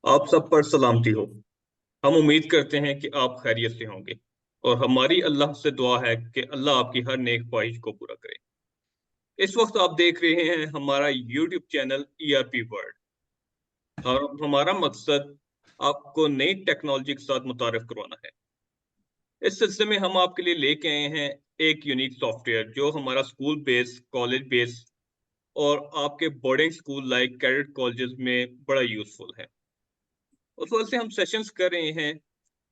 आप सब पर सलामती हो। हम उम्मीद करते हैं कि आप खैरियत से होंगे और हमारी अल्लाह से दुआ है कि अल्लाह आपकी हर नेक ख्वाहिश को पूरा करे। इस वक्त आप देख रहे हैं हमारा YouTube चैनल ईआरपी वर्ल्ड। हमारा मकसद आपको नई टेक्नोलॉजी के साथ मुतारिफ करवाना है। इस सिलसिले में हम आपके लिए लेके आए हैं एक यूनिक सॉफ्टवेयर जो हमारा स्कूल बेस, कॉलेज बेस और आपके boarding school like cadet colleges में बड़ा यूजफुल है। उस वजह से हम सेशंस कर रहे हैं,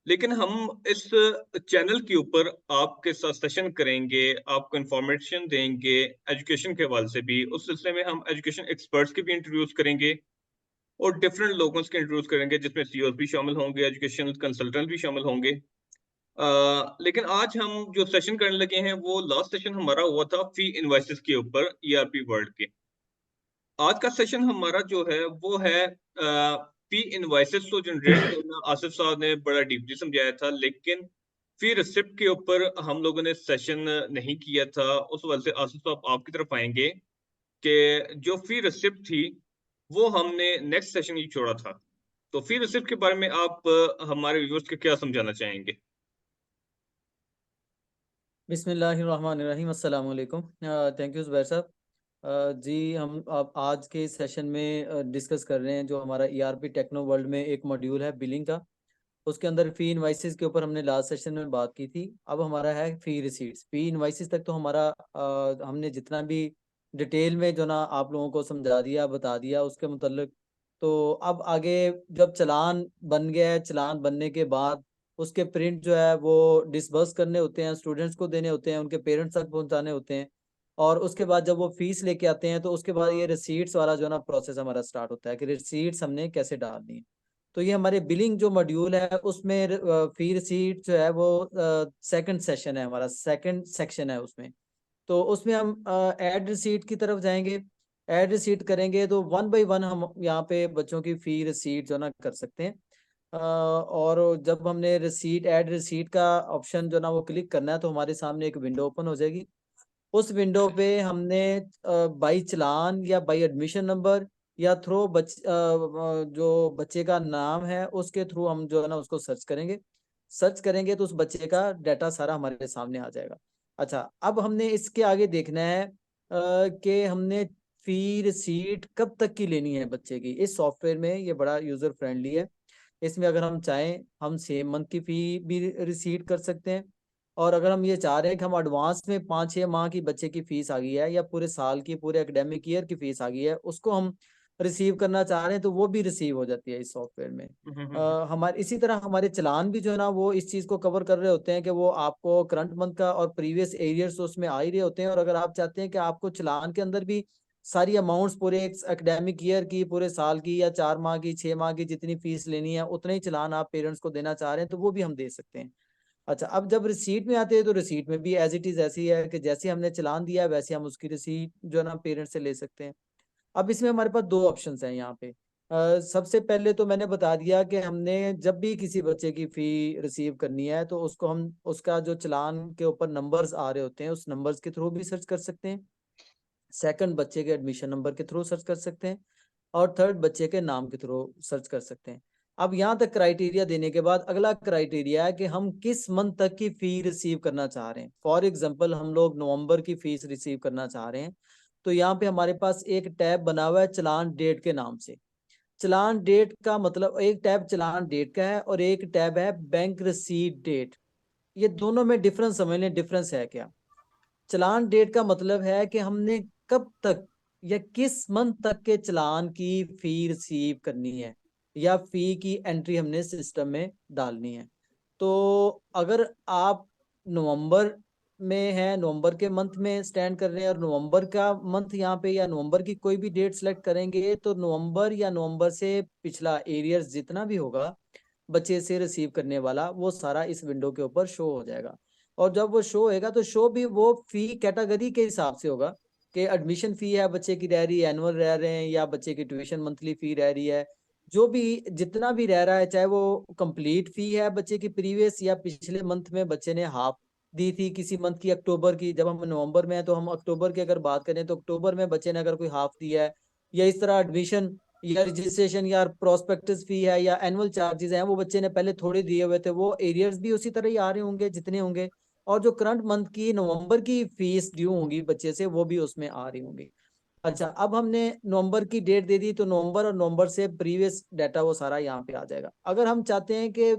लेकिन हम इस चैनल के ऊपर आपके साथ सेशन करेंगे, आपको इंफॉर्मेशन देंगे एजुकेशन के हवाले से भी। उस सिलसिले में हम एजुकेशन एक्सपर्ट्स के भी इंट्रोड्यूस करेंगे और डिफरेंट लोगों के इंट्रोड्यूस करेंगे, जिसमें सीईओ भी शामिल होंगे, एजुकेशन कंसल्टेंट भी शामिल होंगे। लेकिन आज हम जो सेशन करने लगे हैं वो लास्ट सेशन हमारा हुआ था फी इनवॉइसेस के ऊपर ईआरपी वर्ल्ड के। आज का सेशन हमारा जो है वो है फी इनवॉइसेस को जनरेट करना। आसिफ साहब ने बड़ा डीपली समझाया था, लेकिन फी रिसिप्ट के ऊपर हम लोगों ने सेशन नहीं किया था। उस वजह से आसिफ साहब आपकी तरफ आएंगे कि जो फी रिसिप्ट थी वो हमने नेक्स्ट सेशन ही छोड़ा था। तो फी रिसिप्ट के बारे में आप हमारे व्यूअर्स को क्या समझाना चाहेंगे? बिस्मिल्लाहिर्रहमानिर्रहीम, अस्सलाम वालेकुम। थैंक यू ज़ुबैर साहब। जी, हम अब आज के सेशन में डिस्कस कर रहे हैं जो हमारा ईआरपी टेक्नो वर्ल्ड में एक मॉड्यूल है बिलिंग का। उसके अंदर फ़ी इनवाइसेस के ऊपर हमने लास्ट सेशन में बात की थी। अब हमारा है फ़ी रिसीट्स। फ़ी इनवाइसेस तक तो हमारा हमने जितना भी डिटेल में जो ना आप लोगों को समझा दिया, बता दिया उसके मुतल्लिक। तो अब आगे जब चालान बन गया है, चालान बनने के बाद उसके प्रिंट जो है वो डिसबर्स करने होते हैं, स्टूडेंट्स को देने होते हैं, उनके पेरेंट्स तक पहुंचाने होते हैं। और उसके बाद जब वो फीस लेके आते हैं तो उसके बाद ये रिसीट्स वाला जो ना प्रोसेस हमारा स्टार्ट होता है कि रिसीट्स हमने कैसे डालनी है। तो ये हमारे बिलिंग जो मॉड्यूल है उसमें फी रिसीट जो है वो सेकंड सेशन है, हमारा सेकंड सेक्शन है उसमें। तो उसमें हम ऐड रिसीट की तरफ जाएंगे। ऐड रिसीट करेंगे तो वन बाय वन हम यहाँ पे बच्चों की फी रिसीट जो ना कर सकते हैं। और जब हमने रिसीट ऐड रिसीट का ऑप्शन जो ना वो क्लिक करना है तो हमारे सामने एक विंडो ओपन हो जाएगी। उस विंडो पे हमने बाई चालान या बाई एडमिशन नंबर या थ्रू जो बच्चे का नाम है उसके थ्रू हम जो है ना उसको सर्च करेंगे। सर्च करेंगे तो उस बच्चे का डाटा सारा हमारे सामने आ जाएगा। अच्छा, अब हमने इसके आगे देखना है कि हमने फी रिसीट कब तक की लेनी है बच्चे की। इस सॉफ्टवेयर में ये बड़ा यूजर फ्रेंडली है। इसमें अगर हम चाहें हम सेम मंथ की फी भी रिसीट कर सकते हैं। और अगर हम ये चाह रहे हैं कि हम एडवांस में 5-6 माह की बच्चे की फीस आ गई है या पूरे साल की, पूरे एकेडमिक ईयर की फीस आ गई है, उसको हम रिसीव करना चाह रहे हैं तो वो भी रिसीव हो जाती है इस सॉफ्टवेयर में। हमारे इसी तरह हमारे चालान भी जो है ना वो इस चीज़ को कवर कर रहे होते हैं कि वो आपको करंट मंथ का और प्रीवियस एरियर्स उसमें आ ही रहे होते हैं। और अगर आप चाहते हैं कि आपको चालान के अंदर भी सारी अमाउंट्स पूरे एक एकेडमिक ईयर की, पूरे साल की या 4 माह की, 6 माह की जितनी फीस लेनी है उतने ही चालान आप पेरेंट्स को देना चाह रहे हैं तो वो भी हम दे सकते हैं। अच्छा, अब जब रिसीट में आते हैं तो रिसीट में भी एज इट इज ऐसी है कि जैसे हमने चालान दिया है वैसे हम उसकी रिसीट जो है ना पेरेंट्स से ले सकते हैं। अब इसमें हमारे पास दो ऑप्शंस हैं यहाँ पे। सबसे पहले तो मैंने बता दिया कि हमने जब भी किसी बच्चे की फी रिसीव करनी है तो उसको हम उसका जो चालान के ऊपर नंबर्स आ रहे होते हैं उस नंबर्स के थ्रू भी सर्च कर सकते हैं। सेकंड, बच्चे के एडमिशन नंबर के थ्रू सर्च कर सकते हैं। और थर्ड, बच्चे के नाम के थ्रू सर्च कर सकते हैं। अब यहाँ तक क्राइटेरिया देने के बाद अगला क्राइटेरिया है कि हम किस मंथ तक की फी रिसीव करना चाह रहे हैं। फॉर एग्जांपल हम लोग नवंबर की फीस रिसीव करना चाह रहे हैं तो यहाँ पे हमारे पास एक टैब बना हुआ है चालान डेट के नाम से। चालान डेट का मतलब एक टैब चालान डेट का है और एक टैब है बैंक रिसीट डेट। ये दोनों में डिफरेंस समझ लें, डिफरेंस है क्या। चालान डेट का मतलब है कि हमने कब तक या किस मंथ तक के चालान की फी रिसीव करनी है या फी की एंट्री हमने सिस्टम में डालनी है। तो अगर आप नवंबर में है, नवंबर के मंथ में स्टैंड कर रहे हैं और नवंबर का मंथ यहाँ पे या नवंबर की कोई भी डेट सेलेक्ट करेंगे तो नवंबर या नवंबर से पिछला एरियर्स जितना भी होगा बच्चे से रिसीव करने वाला वो सारा इस विंडो के ऊपर शो हो जाएगा। और जब वो शो होएगा तो शो भी वो फी कैटेगरी के हिसाब से होगा कि एडमिशन फी है बच्चे की रह रही है, एनुअल रह रहे हैं या बच्चे की ट्यूशन मंथली फी रह रही है। जो भी जितना भी रह रहा है, चाहे वो कंप्लीट फी है बच्चे की प्रीवियस या पिछले मंथ में बच्चे ने हाफ दी थी किसी मंथ की, अक्टूबर की, जब हम नवंबर में है तो हम अक्टूबर की अगर बात करें तो अक्टूबर में बच्चे ने अगर कोई हाफ दिया है, या इस तरह एडमिशन या रजिस्ट्रेशन या प्रोस्पेक्टस फी है या एनुअल चार्जेस हैं, वो बच्चे ने पहले थोड़े दिए हुए थे, वो एरियर्स भी उसी तरह ही आ रहे होंगे जितने होंगे, और जो करंट मंथ की नवंबर की फीस ड्यू होंगी बच्चे से वो भी उसमें आ रही होंगी। अच्छा, अब हमने नवंबर की डेट दे दी तो नवंबर और नवंबर से प्रीवियस डाटा वो सारा यहाँ पे आ जाएगा। अगर हम चाहते हैं कि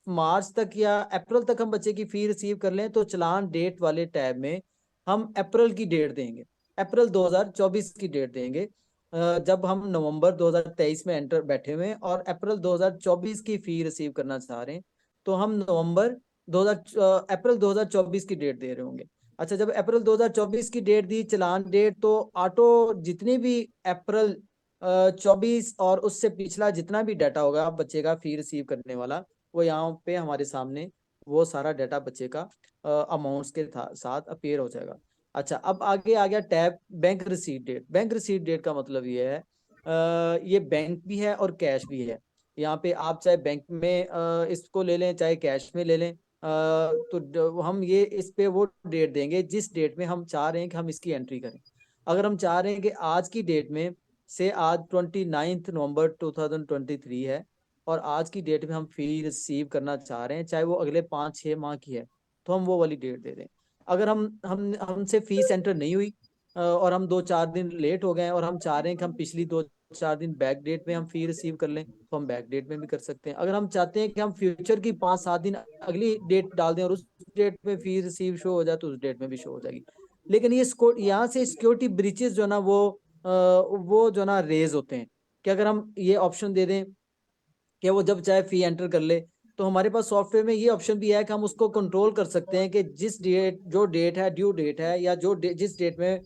मार्च तक या अप्रैल तक हम बच्चे की फी रिसीव कर लें तो चलान डेट वाले टैब में हम अप्रैल की डेट देंगे, अप्रैल 2024 की डेट देंगे। जब हम नवंबर 2023 में एंटर बैठे हुए हैं और अप्रैल 2024 की फी रिसीव करना चाह रहे हैं तो हम नवंबर 2000 अप्रैल 2024 की डेट दे रहे होंगे। अच्छा, जब अप्रैल 2024 की डेट दी चलान डेट, तो ऑटो जितने भी अप्रैल 24 और उससे पिछला जितना भी डाटा होगा बच्चे का फी रिसीव करने वाला, वो यहाँ पे हमारे सामने वो सारा डाटा बच्चे का अमाउंट्स के साथ अपीयर हो जाएगा। अच्छा, अब आगे आ गया tab bank receipt date. Bank receipt date का मतलब ये है ये बैंक भी है और कैश भी है। यहाँ पे आप चाहे बैंक में इसको ले लें चाहे कैश में ले लें, तो हम ये इस पे वो डेट देंगे जिस डेट में हम चाह रहे हैं कि हम इसकी एंट्री करें। अगर हम चाह रहे हैं कि आज की डेट में से आज 29 नवंबर 2023 है और आज की डेट में हम फी रिसीव करना चाह रहे हैं चाहे वो अगले 5-6 माह की है, तो हम वो वाली डेट दे दें। अगर हम हमसे फीस एंटर नहीं हुई और हम 2-4 दिन लेट हो गए और हम चाह रहे हैं कि हम पिछली 2-4 दिन बैक डेट में हम फी रिसीव कर लें तो हम बैक डेट में भी कर सकते हैं। अगर हम चाहते हैं कि हम फ्यूचर की 5-7 दिन अगली डेट डाल दें और उस डेट में फी रिसीव शो हो जाए तो उस डेट में भी शो हो जाएगी। लेकिन ये यहाँ से सिक्योरिटी ब्रीचेस जो ना वो जो ना रेज होते हैं कि अगर हम ये ऑप्शन दे दें कि वो जब चाहे फी एंटर कर ले, तो हमारे पास सॉफ्टवेयर में ये ऑप्शन भी है कि हम उसको कंट्रोल कर सकते हैं कि जिस डेट जो डेट है ड्यू डेट है या जिस डेट में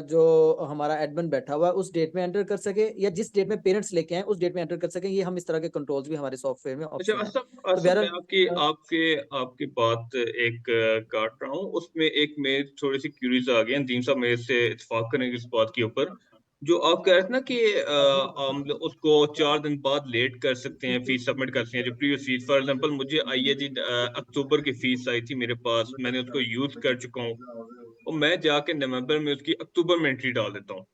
जो हमारा एडमिन बैठा हुआ है उस डेट में एंटर कर सके या जिस डेट में पेरेंट्स लेके आए उस डेट में एंटर कर सके। ये हम इस तरह के कंट्रोल्स भी हमारे सॉफ्टवेयर में अच्छा ऑप्शन है। असफ तो असफ मैं बहरहाल आपकी आपके आपकी बात एक काट रहा हूँ, उसमें एक मेरी थोड़ी सी क्यूरीज आ गई, नदीम साहब मेरे से इत्तेफाक करेंगे इस बात के ऊपर। जो आप कह रहे थे ना कि हम उसको 4 दिन बाद लेट कर सकते हैं, फीस सबमिट कर सकते हैं जो प्रीवियस फीस। फॉर एग्जांपल मुझे आई है जी अक्टूबर की फीस आई थी मेरे पास, मैंने उसको यूज कर चुका हूँ और मैं जाके नवंबर में उसकी अक्टूबर में एंट्री डाल देता हूँ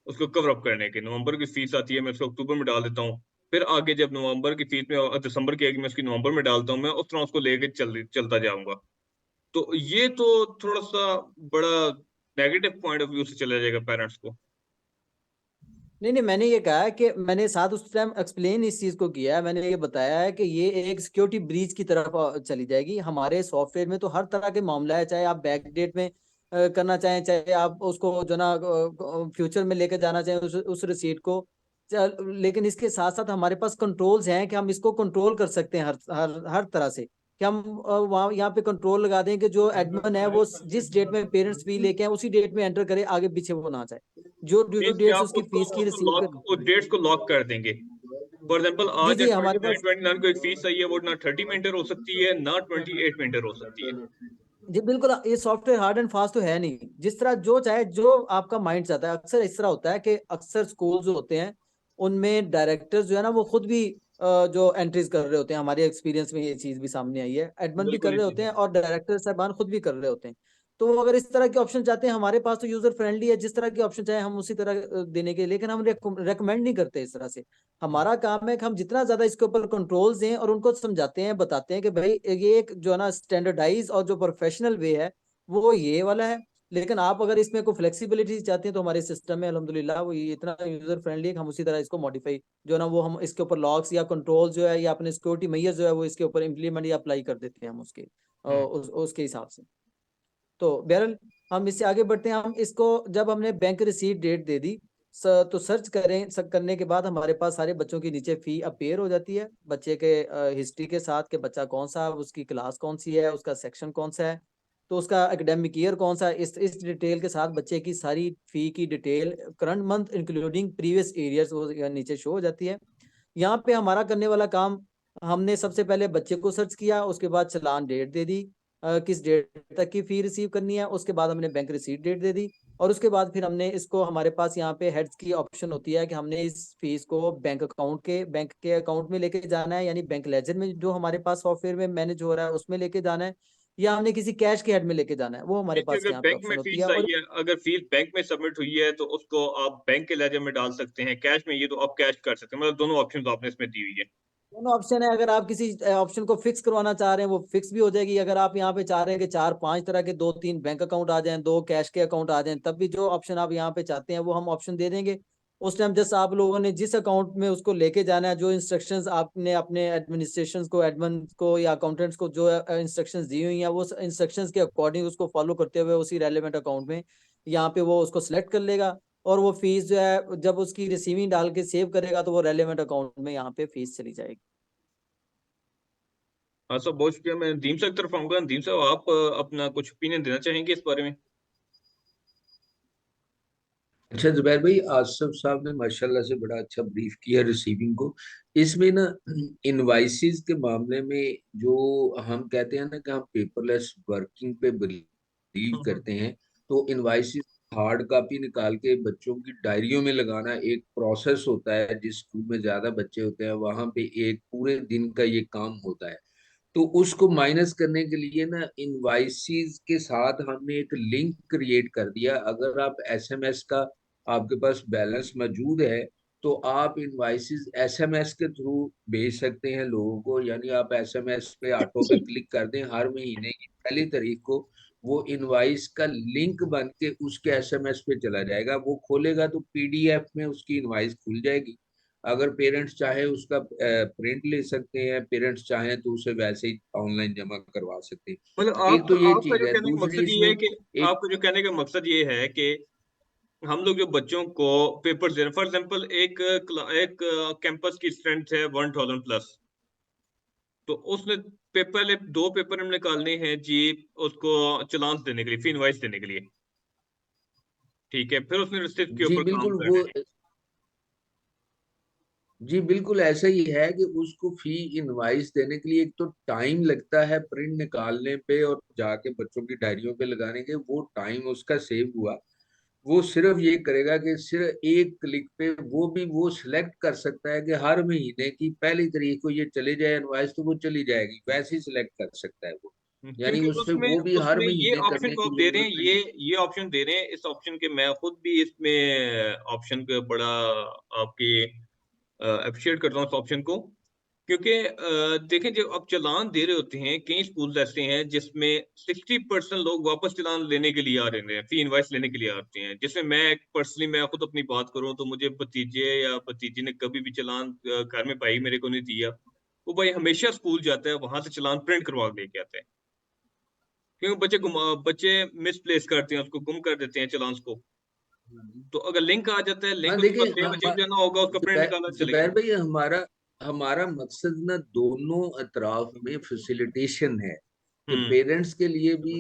उसको कवर अप करने के। नवंबर की फीस आती है मैं उसको अक्टूबर में डाल देता हूँ, फिर आगे जब नवंबर की फीस में दिसंबर की आएगी मैं उसकी नवंबर में डालता हूँ, मैं उस तरह उसको लेके चलता जाऊंगा। तो ये तो थोड़ा सा बड़ा नेगेटिव पॉइंट ऑफ व्यू से चला जाएगा पेरेंट्स को। नहीं नहीं, मैंने ये कहा है कि मैंने साथ उस टाइम एक्सप्लेन इस चीज को किया है। मैंने ये बताया है कि ये एक सिक्योरिटी ब्रीच की तरफ चली जाएगी। हमारे सॉफ्टवेयर में तो हर तरह के मामला है, चाहे आप बैक डेट में करना चाहें, चाहे आप उसको जो ना फ्यूचर में लेकर जाना चाहें उस रिसीट को। लेकिन इसके साथ साथ हमारे पास कंट्रोल्स हैं कि हम इसको कंट्रोल कर सकते हैं हर हर हर तरह से, कि हम वहाँ यहाँ पे कंट्रोल लगा दें कि जो एडमिन है वो जिस डेट में पेरेंट्स फी लेके आए उसी डेट में एंटर करे, आगे पीछे वो ना जाए। जो ड्यू मीन्स कि डेट से आप उसकी उसको फीस की उसको रिसीव लॉक, कर। उस डेट्स को लॉक कर देंगे। फॉर एग्जाम्पल जी आज जी, हमारे ट्वेंटी नाइन पास 29 को एक फीस आई है, वो ना 30 में एंटर हो सकती है ना 28 में एंटर हो सकती है। जी बिल्कुल, ये सॉफ्टवेयर हार्ड एंड फास्ट तो है नहीं, जिस तरह जो चाहे जो आपका माइंड चाहता है। अक्सर इस तरह होता है कि अक्सर स्कूल जो होते हैं उनमें डायरेक्टर्स जो है ना वो खुद भी जो एंट्रीज कर रहे होते हैं। हमारे एक्सपीरियंस में ये चीज भी सामने आई है, एडमिन भी कर बिल्कुल रहे जी। होते हैं और डायरेक्टर साहबान खुद भी कर रहे होते हैं। तो वो अगर इस तरह के ऑप्शन चाहते हैं, हमारे पास तो यूजर फ्रेंडली है, जिस तरह के ऑप्शन चाहे हम उसी तरह देने के, लेकिन हम रेकमेंड नहीं करते इस तरह से। हमारा काम है कि हम जितना ज्यादा इसके ऊपर कंट्रोल्स दें और उनको समझाते हैं बताते हैं कि भाई ये एक जो है ना स्टैंडर्डाइज और जो प्रोफेशनल वे है वो ये वाला है। लेकिन आप अगर इसमें कोई फ्लेक्सिबिलिटी चाहते हैं तो हमारे सिस्टम में अल्हम्दुलिल्लाह वो ये इतना यूजर फ्रेंडली है कि हम उसी तरह इसको मॉडिफाई जो है ना वो हम इसके ऊपर लॉक्स या कंट्रोल जो है या अपने सिक्योरिटी मैयर्स जो है वो इसके ऊपर इम्प्लीमेंट या अप्लाई कर देते हैं हम उसके हम्म। उसके हिसाब से। तो बहरहाल हम इससे आगे बढ़ते हैं। हम इसको जब हमने बैंक रिसीट डेट दे दी तो सर्च करने के बाद हमारे पास सारे बच्चों की नीचे फी अपेयर हो जाती है, बच्चे के हिस्ट्री के साथ कि बच्चा कौन सा, उसकी क्लास कौन सी है, उसका सेक्शन कौन सा है, तो उसका एकेडमिक ईयर कौन सा है। इस डिटेल के साथ बच्चे की सारी फी की detail current month including previous arrears वो यहाँ नीचे शो हो जाती है। यहाँ पे हमारा करने वाला काम, हमने सबसे पहले बच्चे को सर्च किया, उसके बाद चलान डेट दे दी, किस डेट तक की फी रिसीव करनी है, उसके बाद हमने बैंक रिसीट डेट दे दी, और उसके बाद फिर हमने इसको, हमारे पास यहाँ पे हेड्स की ऑप्शन होती है कि हमने इस फीस को बैंक के अकाउंट में लेके जाना है, यानी बैंक लेजर में जो हमारे पास सॉफ्टवेयर में मैनेज हो रहा है उसमें लेके जाना है, या हमने किसी कैश के हेड में लेके जाना है, वो हमारे देखिए, पास अगर यहाँ पे बैंक ऑप्शन में होती है। फीस और आई है, अगर फीस बैंक में सबमिट हुई है तो उसको आप बैंक के लेजर में डाल सकते हैं। कैश में ये तो आप कैश कर सकते हैं, मतलब दोनों ऑप्शन आपने इसमें दी हुई है। दोनों ऑप्शन है। अगर आप किसी ऑप्शन को फिक्स करवाना चाह रहे हैं वो फिक्स भी हो जाएगी। अगर आप यहाँ पे चाह रहे हैं कि चार पांच तरह के, दो तीन बैंक अकाउंट आ जाएं, दो कैश के अकाउंट आ जाएं, तब भी जो ऑप्शन आप यहाँ पे चाहते हैं वो हम ऑप्शन दे देंगे। उस टाइम जस्ट आप लोगों ने जिस अकाउंट में उसको लेके जाना है, जो इंस्ट्रक्शंस आपने अपने एडमिनिस्ट्रेशन को, एडमिन को या अकाउंटेंट्स को जो इंस्ट्रक्शंस दी हुई हैं, वो इंस्ट्रक्शंस के अकॉर्डिंग उसको फॉलो करते हुए उसी रेलेवेंट अकाउंट में यहाँ पे वो उसको सिलेक्ट कर लेगा। और वो फीस जो है जब उसकी रिसीविंग डाल के सेव करेगा तो वो रेलेवेंट अकाउंट में यहाँ पे फीस चली जाएगी। हाँ सर, बहुत शुक्रिया। मैं नदीम साहब की तरफ आऊंगा। नदीम साहब, आप अपना कुछ ओपिनियन देना चाहेंगे इस बारे में? अच्छा जुबैर भाई, आसिफ साहब ने माशाल्लाह से बड़ा अच्छा ब्रीफ किया रिसीविंग को। इसमें ना इनवाइसेस के मामले में जो हम कहते हैं ना कि हम पेपरलेस वर्किंग पे बिलीव हम्म। करते हैं, तो इनवाइसेस हार्ड कॉपी निकाल के बच्चों की डायरियों में लगाना एक प्रोसेस होता है। जिस स्कूल में ज्यादा बच्चे होते हैं वहां पे एक पूरे दिन का ये काम होता है। तो उसको माइनस करने के लिए ना इनवाइसेस के साथ हमने एक लिंक क्रिएट कर दिया। अगर आप एसएमएस का आपके पास बैलेंस मौजूद है तो आप इनवाइसेस एसएमएस के थ्रू भेज सकते हैं लोगों को। यानी आप एसएमएस पे ऑटो पे क्लिक कर दें, हर महीने की पहली तारीख को वो इनवाइस का लिंक बन के उसके एसएमएस पे चला जाएगा। वो खोलेगा तो पीडीएफ में उसकी इनवाइस खुल जाएगी। अगर पेरेंट्स चाहे उसका प्रिंट ले सकते हैं, पेरेंट्स चाहें तो उसे वैसे ही ऑनलाइन जमा करवा सकते मतलब हैं। एक तो ये आपका चीज जो है। कहने का दूसरी मकसद ये इसमें है कि एक, आपका जो कहने का मकसद ये है कि हम लोग जो बच्चों को पेपर दे रहे हैं, फॉर एग्जाम्पल एक कैंपस की स्ट्रेंथ है 1000+। तो उसने पेपर दो पेपर हम निकालने हैं जी, उसको चालान देने के लिए, फी इनवाइस देने के लिए। ठीक है, फिर उसने रिसिप्ट के जी ऊपर काम बिल्कुल करना वो, है। जी बिल्कुल ऐसा ही है कि उसको फी इनवाइस देने के लिए एक तो टाइम लगता है प्रिंट निकालने पे और जाके बच्चों की डायरियों पे लगाने के, वो टाइम उसका सेव हुआ। वो सिर्फ ये करेगा कि सिर्फ एक क्लिक पे वो भी वो सिलेक्ट कर सकता है कि हर महीने की पहली तारीख को ये चले जाए इनवाइस, तो वो चली जाएगी, वैसे ही सिलेक्ट कर सकता है वो। यानी क्योंकि उसे उसमें वो भी हर उसमें ये महीने ऑप्शन करने को की आप दे रहे हैं, जरूरत नहीं है। ये ऑप्शन दे रहे हैं। इस ऑप्शन के मैं खुद भी इसमें ऑप्शन का बड़ा आपकी अप्रिशिएट करता हूँ इस ऑप्शन को। क्योंकि देखें, जब आप चालान दे रहे होते हैं, कई स्कूल ऐसे हैं जिसमें 60% लोग वापस चालान लेने के लिए आ रहे हैं, फी इनवाइस लेने के लिए आते हैं। जिसमें मैं पर्सनली, मैं खुद अपनी बात करूं तो मुझे भतीजे या भतीजी ने कभी भी चालान घर में भाई मेरे को नहीं दिया। वो भाई हमेशा स्कूल जाता है, वहां से चालान प्रिंट करवा के लेके आता है। क्योंकि बच्चे मिसप्लेस करते हैं, उसको गुम कर देते हैं चालान को। तो अगर लिंक आ जाता है, लिंक हाँ उसके देखिए, पास 6 बजे भी जाना होगा, उसका प्रिंट जुबैर निकाला चलेगा। जुबैर भाई, हमारा हमारा मकसद ना दोनों अतराफ में फैसिलिटेशन है कि हम्म। पेरेंट्स के लिए भी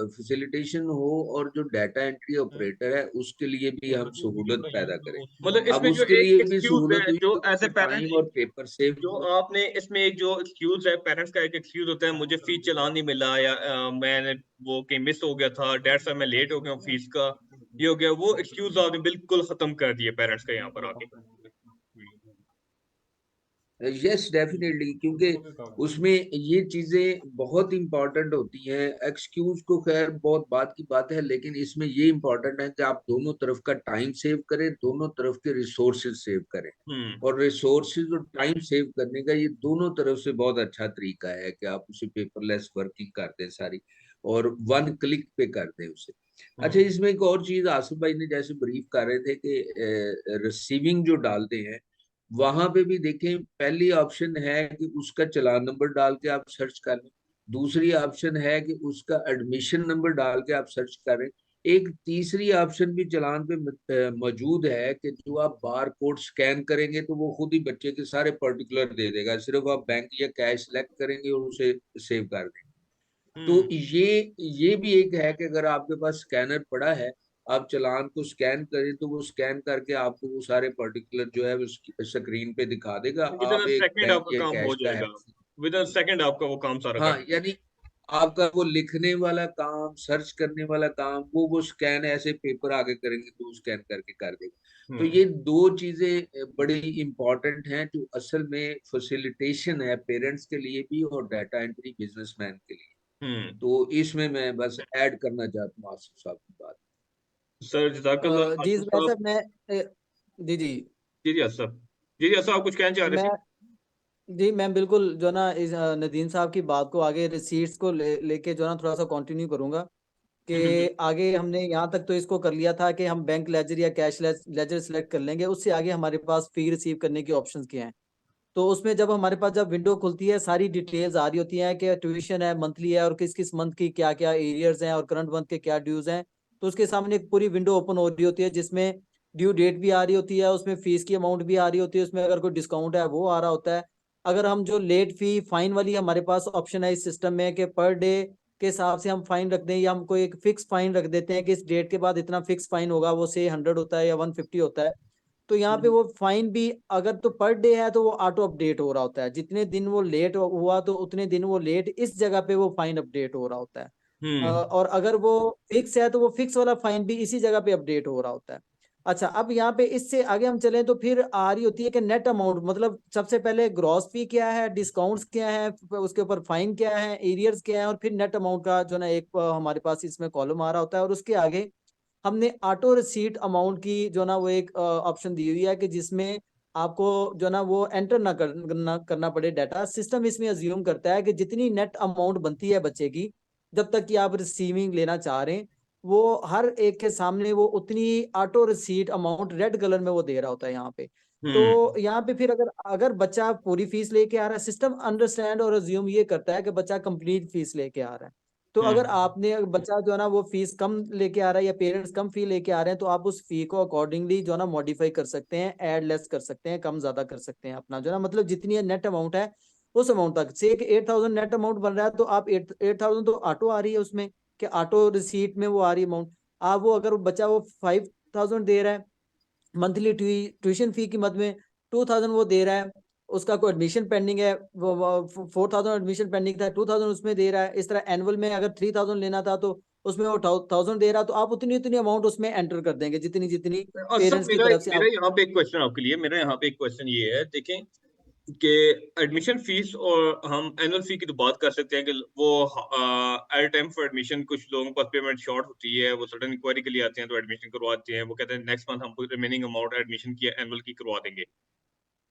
फैसिलिटेशन हो और जो डाटा एंट्री ऑपरेटर है उसके लिए भी हम सहूलत पैदा करें। मतलब अब इसमें जो उसके एक लिए भी एक्सक्यूज सहूलत है, हुई जो तो एज ए उसमें पेरेंट, टाइम और पेपर सेव जो हुआ। आपने इसमें एक जो एक्सक्यूज है, पेरेंट्स का एक एक्सक्यूज होता है, मुझे फीस चलान नहीं मिला, या मैंने वो कहीं मिस हो गया था, डैड साहब मैं लेट हो गया हूँ फीस का, ये हो गया, वो एक्सक्यूज आपने बिल्कुल खत्म कर दिए पेरेंट्स का यहाँ पर आके। यस डेफिनेटली, क्योंकि उसमें ये चीजें बहुत इंपॉर्टेंट होती हैं। एक्सक्यूज को खैर बहुत बात की बात है, लेकिन इसमें ये इंपॉर्टेंट है कि आप दोनों तरफ का टाइम सेव करें, दोनों तरफ के रिसोर्सेज सेव करें। हम्म। और रिसोर्सेज और टाइम सेव करने का ये दोनों तरफ से बहुत अच्छा तरीका है कि आप उसे पेपरलेस वर्किंग कर दें सारी, और वन क्लिक पे कर दें उसे। अच्छा, हम्म। इसमें एक और चीज आसिफ भाई ने जैसे ब्रीफ कर रहे थे कि रिसीविंग जो डालते हैं वहां पे भी देखें, पहली ऑप्शन है कि उसका चालान नंबर डाल के आप सर्च कर लें। दूसरी ऑप्शन है कि उसका एडमिशन नंबर डाल के आप सर्च करें। एक तीसरी ऑप्शन भी चालान पे मौजूद है कि जो आप बार कोड स्कैन करेंगे तो वो खुद ही बच्चे के सारे पर्टिकुलर दे देगा, सिर्फ आप बैंक या कैश सेलेक्ट करेंगे और उसे सेव कर देंगे। तो हम्म। ये भी एक है कि अगर आपके पास स्कैनर पड़ा है, आप चालान को स्कैन करें तो वो स्कैन करके आपको वो सारे पर्टिकुलर जो है वो स्क्रीन पे दिखा देगा। विद इन आप एक सेकंड बैंक आपका या काम हो कैश का है, जाएगा। विद इन सेकंड आपका वो काम सारा कर हाँ देगा। यानी आपका वो लिखने वाला काम, सर्च करने वाला काम, वो स्कैन ऐसे पेपर आगे करेंगे तो वो स्कैन करके कर देगा। तो हम्म। ये दो चीजें बड़ी इंपॉर्टेंट हैं जो असल में फैसिलिटेशन है पेरेंट्स के लिए भी और डाटा एंट्री बिजनेसमैन के लिए। तो इसमें मैं बस ऐड करना चाहता हूँ आसिफ साहब की बात। सर जज़ाकल्लाह जी आसिफ जुबैर साहब। साहब मैं जी जी जी जी आसिफ, जी जी आसिफ, आप कुछ कहना चाह रहे मैं थे? जी मैं बिल्कुल जो ना इस नदीम साहब की बात को आगे रिसीट्स को लेके जो ना थोड़ा सा कंटिन्यू करूंगा कि बिल्कुल। आगे हमने यहाँ तक तो इसको कर लिया था कि हम बैंक लेजर या कैश लेजर सिलेक्ट कर लेंगे, उससे आगे हमारे पास फी रिसीव करने के ऑप्शंस क्या हैं। तो उसमें जब हमारे पास जब विंडो खुलती है सारी डिटेल्स आ रही होती हैं कि ट्यूशन है, मंथली है और किस किस मंथ की क्या क्या एरियर्स हैं और करंट मंथ के क्या ड्यूज हैं। तो उसके सामने एक पूरी विंडो ओपन हो रही होती है जिसमें ड्यू डेट भी आ रही होती है, उसमें फीस की अमाउंट भी आ रही होती है, उसमें अगर कोई डिस्काउंट है वो आ रहा होता है। अगर हम जो लेट फी फाइन वाली हमारे पास ऑप्शन है इस सिस्टम में कि पर डे के हिसाब से हम फाइन रख दें या हम कोई एक फिक्स फाइन रख देते हैं कि इस डेट के बाद इतना फिक्स फाइन होगा, वो से 100 होता है या 150 होता है। तो यहाँ पे वो फाइन भी अगर तो पर डे है तो वो ऑटो अपडेट हो रहा होता है, जितने दिन वो लेट हुआ तो उतने दिन वो लेट इस जगह पे वो फाइन अपडेट हो रहा होता है। हम्म और अगर वो फिक्स है तो वो फिक्स वाला फाइन भी इसी जगह पे अपडेट हो रहा होता है। अच्छा, अब यहाँ पे इससे आगे हम चलें तो फिर आ रही होती है कि नेट अमाउंट, मतलब सबसे पहले ग्रॉस फी क्या है, डिस्काउंट्स क्या है, उसके ऊपर फाइन क्या है, एरियर्स क्या है, और फिर नेट अमाउंट का जो ना एक हमारे पास इसमें कॉलम आ रहा होता है। और उसके आगे हमने ऑटो रिसीट अमाउंट की जो ना वो एक ऑप्शन दी हुई है कि जिसमें आपको जो ना वो एंटर ना करना पड़े डाटा। सिस्टम इसमें अज्यूम करता है कि जितनी नेट अमाउंट बनती है बच्चे की जब तक कि आप रिसीविंग लेना चाह रहे हैं, वो हर एक के सामने वो उतनी auto receipt amount red colour में वो दे रहा होता है यहाँ पे। हम्म तो यहाँ पे फिर अगर अगर बच्चा पूरी फीस लेके आ रहा है, सिस्टम अंडरस्टैंड और अज्यूम ये करता है कि बच्चा कंप्लीट फीस लेके आ रहा है। तो अगर हम्म आपने बच्चा जो है ना वो फीस कम लेके आ रहा है या पेरेंट्स कम फी लेके आ रहे हैं, तो आप उस फी को अकॉर्डिंगली जो है ना मॉडिफाई कर सकते हैं, ऐड लेस कर सकते हैं, कम ज्यादा कर सकते हैं अपना जो है ना, मतलब जितनी नेट अमाउंट है उस अमाउंट तक से। 8,000 नेट अमाउंट बन रहा है तो आप 8,000 तो ऑटो आ रही है उसमें कि ऑटो रिसीट में वो आ रही अमाउंट। आप वो अगर बच्चा वो 5,000 दे रहा है मंथली ट्यूशन फी की मद में, 2,000 वो दे रहा है, उसका कोई एडमिशन पेंडिंग है, वो 4,000 एडमिशन पेंडिंग था, 2,000 उसमें दे रहा है। इस तरह एनुअल में अगर 3,000 लेना था तो उसमें वो 1,000 दे रहा है, तो आप उतनी उतनी अमाउंट उसमें एंटर कर देंगे जितनी जितनी और सब पेरेंट्स की मेरा तरफ से मेरा आप। यहाँ पे एक क्वेश्चन आपके लिए, मेरा यहाँ पे एक क्वेश्चन ये है, देखें कि एडमिशन फीस और हम एनुअल फी की तो बात कर सकते हैं कि वो एट टाइम फॉर एडमिशन कुछ लोगों के पास पेमेंट शॉर्ट होती है, वो सडन इंक्वायरी के लिए आते हैं तो एडमिशन करवाते हैं, वो कहते हैं नेक्स्ट मंथ हम रिमेनिंग अमाउंट एडमिशन की एनुअल की करवा देंगे।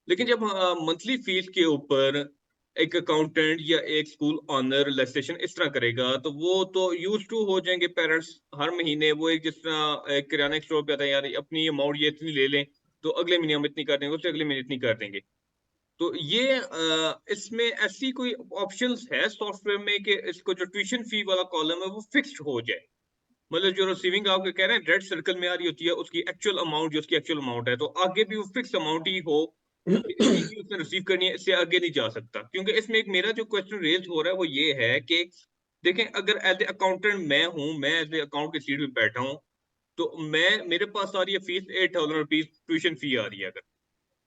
लेकिन जब मंथली फीस के ऊपर एक अकाउंटेंट या एक स्कूल ऑनर रिलैक्सेशन इस तरह करेगा तो वो तो यूज टू हो जाएंगे पेरेंट्स। हर महीने वो एक जिस तरह एक किराना स्टोर पे आता है, यार अपनी अमाउंट ये इतनी ले लें तो अगले महीने हम इतनी कर देंगे, उससे अगले महीने इतनी कर देंगे। तो ये इसमें ऐसी कोई ऑप्शंस है सॉफ्टवेयर में कि इसको जो ट्यूशन फी वाला कॉलम है वो फिक्स्ड हो जाए? मतलब जो रिसीविंग आप कह रहे हैं रेड सर्कल में आ रही होती है, उसकी एक्चुअल अमाउंट जो उसकी एक्चुअल अमाउंट है, तो आगे भी वो फिक्स अमाउंट ही हो कि इतनी ही उसने रिसीव करनी है, इससे आगे नहीं जा सकता। क्योंकि इसमें एक मेरा जो क्वेश्चन रेज हो रहा है वो ये है कि देखें, अगर एज ए अकाउंटेंट मैं हूं, मैं एज ए अकाउंट की सीट पे बैठा हूं, तो मैं मेरे पास आ रही है फीस 8,000 रुपीज ट्यूशन फी आ रही है अगर,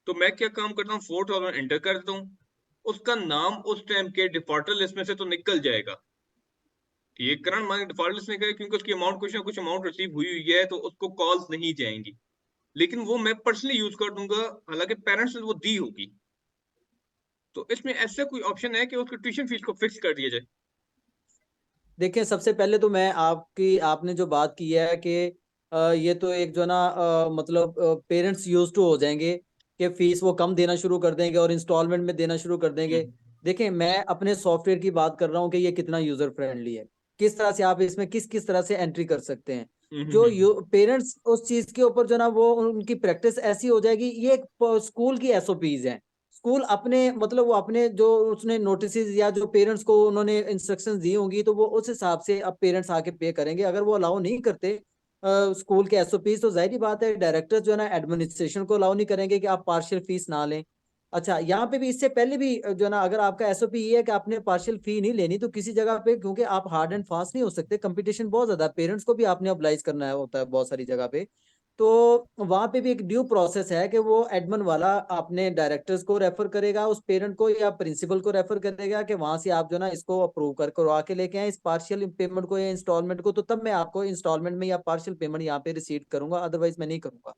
तो मैं क्या काम करता हूँ, 4,000 एंटर कर देता हूँ, उसका नाम उस टाइम के डिफॉल्टर लिस्ट में से तो निकल जाएगा। ये करंट मार्केट डिफॉल्ट लिस्ट में गए क्योंकि उसकी अमाउंट कुछ ना कुछ अमाउंट रिसीव हुई हुई है, तो उसको कॉल्स नहीं जाएंगी। लेकिन वो मैं पर्सनली यूज कर दूंगा, हालांकि पेरेंट्स ने वो दी होगी। तो इसमें ऐसा कोई ऑप्शन है कि उसकी ट्यूशन फीस को फिक्स कर दिया जाए? देखिए, सबसे पहले तो मैं आपने जो बात की है कि ये तो एक जो ना मतलब पेरेंट्स यूज टू हो जाएंगे कि फीस वो कम देना शुरू कर देंगे और इंस्टॉलमेंट में देना शुरू कर देंगे। हम्म देखिए, मैं अपने सॉफ्टवेयर की बात कर रहा हूँ कि ये कितना यूजर फ्रेंडली है, किस तरह से आप इसमें किस किस तरह से एंट्री कर सकते हैं। हम्म हम्म जो हम्म पेरेंट्स उस चीज के ऊपर जो ना वो उनकी प्रैक्टिस ऐसी हो जाएगी, ये एक स्कूल की एसओपीज है। स्कूल अपने मतलब वो अपने जो उसने नोटिस या जो पेरेंट्स को उन्होंने इंस्ट्रक्शंस दी होंगी तो वो उस हिसाब से अब पेरेंट्स आके पे करेंगे। अगर वो अलाउ नहीं करते स्कूल के एसओपी, तो जाहिर बात है डायरेक्टर जो है ना एडमिनिस्ट्रेशन को अलाउ नहीं करेंगे कि आप पार्शियल फीस ना लें। अच्छा, यहाँ पे भी इससे पहले भी जो है ना अगर आपका एसओपी ये है कि आपने पार्शियल फी नहीं लेनी, तो किसी जगह पे क्योंकि आप हार्ड एंड फास्ट नहीं हो सकते, कंपटीशन बहुत ज्यादा है, पेरेंट्स को भी आपने अब्लाइज करना है होता है बहुत सारी जगह पे। तो वहां पे भी एक ड्यू प्रोसेस है कि वो एडमिन वाला अपने डायरेक्टर्स को रेफर करेगा, उस पेरेंट को या प्रिंसिपल को रेफर करेगा कि वहां से आप जो ना इसको अप्रूव कर करवा के लेके आए इस पार्शियल पेमेंट को या इंस्टॉलमेंट को, तो तब मैं आपको इंस्टॉलमेंट में या पार्शियल पेमेंट यहाँ पे रिसीव करूंगा, अदरवाइज मैं नहीं करूंगा।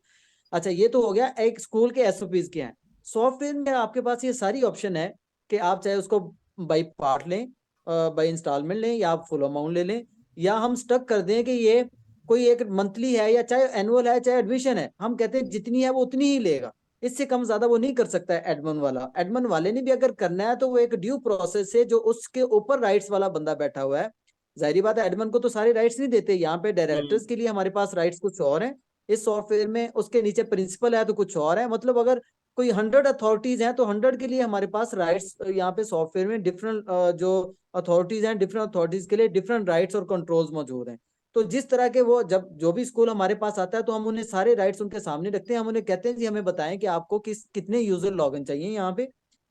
अच्छा, ये तो हो गया एक स्कूल के एसओपीज के हैं। सॉफ्टवेयर में आपके पास ये सारी ऑप्शन है कि आप चाहे उसको बाई पार्ट लें बाय इंस्टॉलमेंट लें या आप फुल अमाउंट ले लें, या हम स्टक कर दें कि ये कोई एक मंथली है या चाहे एनुअल है चाहे एडमिशन है, हम कहते हैं जितनी है वो उतनी ही लेगा, इससे कम ज्यादा वो नहीं कर सकता है। एडमन वाला, एडमन वाले ने भी अगर करना है तो वो एक ड्यू प्रोसेस है, जो उसके ऊपर राइट्स वाला बंदा बैठा हुआ है। जाहिर बात है एडमन को तो सारे राइट्स नहीं देते, यहाँ पे डायरेक्टर्स के लिए हमारे पास राइट्स कुछ और हैं इस सॉफ्टवेयर में, उसके नीचे प्रिंसिपल है तो कुछ और है। मतलब अगर कोई 100 अथॉरिटीज हैं तो 100 के लिए हमारे पास राइट्स यहाँ पे सॉफ्टवेयर में डिफरेंट जो अथॉरिटीज हैं, डिफरेंट अथॉरिटीज के लिए डिफरेंट राइट्स और कंट्रोल्स मौजूद हैं। तो जिस तरह के वो जब जो भी स्कूल हमारे पास आता है तो हम उन्हें सारे राइट्स उनके सामने रखते हैं, हम उन्हें कहते हैं जी हमें बताएं कि आपको कितने यूजर लॉगिन चाहिए यहाँ पे।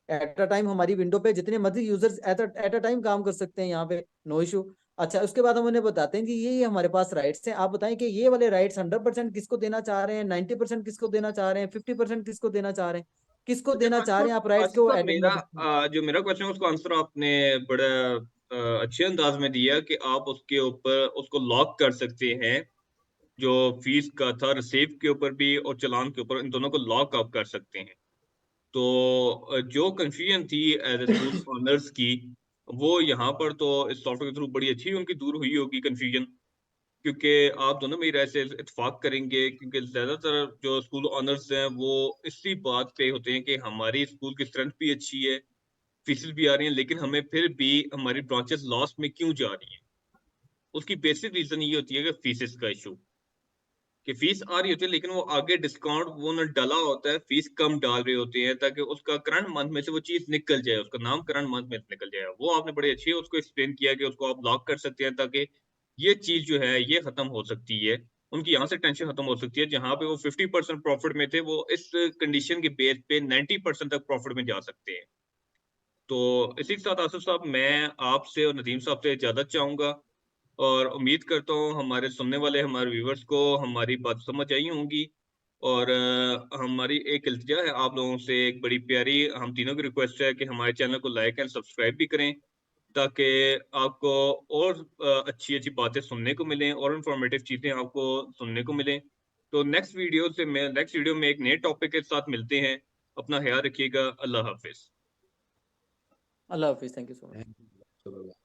एट अ टाइम हमारी विंडो पे जितने मर्जी यूजर्स एट अ टाइम काम कर सकते हैं यहाँ पे, नो इशू। अच्छा, उसके बाद हम उन्हें बताते हैं कि ये हमारे पास राइट्स हैं, आप बताएं कि ये वाले राइट्स 100% किसको देना चाह रहे हैं, 90% किसको देना चाह रहे हैं, 50% किसको देना चाह रहे हैं, किसको अच्छा देना चाह रहे हैं आप राइट्स के, आसिफ वो साहब, एडमिन। जो मेरा क्वेश्चन है उसका आंसर आपने बड़ा अच्छे अंदाज में दिया कि आप उसके ऊपर उसको लॉक कर सकते हैं। जो फीस का था रिसीव के ऊपर भी और चालान के ऊपर, इन दोनों को लॉक अप कर सकते हैं। तो जो कंफ्यूजन थी एज ए स्कूल ओनर्स की, वो यहाँ पर तो इस सॉफ्टवेयर के थ्रू बड़ी अच्छी उनकी दूर हुई होगी कंफ्यूजन। क्योंकि आप दोनों मेरी राय से इत्तेफाक करेंगे, क्योंकि ज्यादातर जो स्कूल ऑनर्स हैं वो इसी बात पे होते हैं कि हमारी स्कूल की स्ट्रेंथ भी अच्छी है, फीस भी आ रही है, लेकिन हमें फिर भी हमारी ब्रांचेस लॉस में क्यों जा रही हैं। उसकी बेसिक रीजन ये होती है कि फीसेस का इशू, कि फीस आ रही होती है लेकिन वो आगे डिस्काउंट वो ने डाला होता है, फीस कम डाल रहे होते हैं ताकि उसका करंट मंथ में से वो चीज निकल जाए, उसका नाम करंट मंथ में से निकल जाए। वो आपने बड़े अच्छे उसको एक्सप्लेन किया कि उसको आप लॉक कर सकते हैं ताकि ये चीज जो है ये खत्म हो सकती है। उनकी यहाँ से टेंशन खत्म हो सकती है, जहां पे वो 50% प्रॉफिट में थे वो इस कंडीशन के बेस पे 90% तक प्रॉफिट में जा सकते हैं। तो इसी के साथ आसिफ साहब, मैं आपसे और नदीम साहब से इजाजत चाहूंगा, और उम्मीद करता हूँ हमारे सुनने वाले हमारे व्यूवर्स को हमारी बात समझ आई होंगी। और हमारी एक इल्तिजा है आप लोगों से, एक बड़ी प्यारी हम तीनों की रिक्वेस्ट है कि हमारे चैनल को लाइक एंड सब्सक्राइब भी करें, ताकि आपको और अच्छी अच्छी बातें सुनने को मिलें और इन्फॉर्मेटिव चीज़ें आपको सुनने को मिलें। तो नेक्स्ट वीडियो में एक नए टॉपिक के साथ मिलते हैं। अपना ख्याल रखिएगा। अल्लाह हाफिज़। अल्लाह हाफिज, thank you so much. Thank you.